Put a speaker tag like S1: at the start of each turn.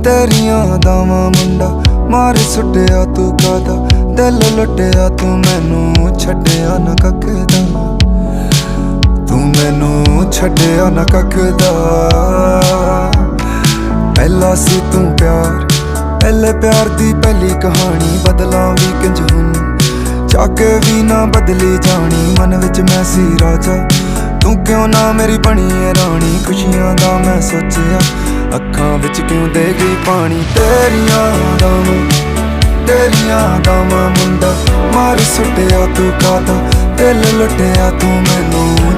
S1: तेरियां दावां मुंडा मार सुटिया तू कादा, दिल लुटिया तू मैनू छड्डिया ना कख दा, तू मैनू छड्डिया ना कख दा। पहला सी तू प्यार, पहले प्यार दी पहली कहानी, बदलां भी किंज हुन जाके भी ना बदली जानी। मन विच मैं सी राजा, तू क्यों ना मेरी बनी है रानी। खुशियां दा मैं सोचिया, अखां विच क्यों दे गई पानी। तेरियां दावां मुंडा मार सुटिया तू कादा, दिल लुटिया तू मैनू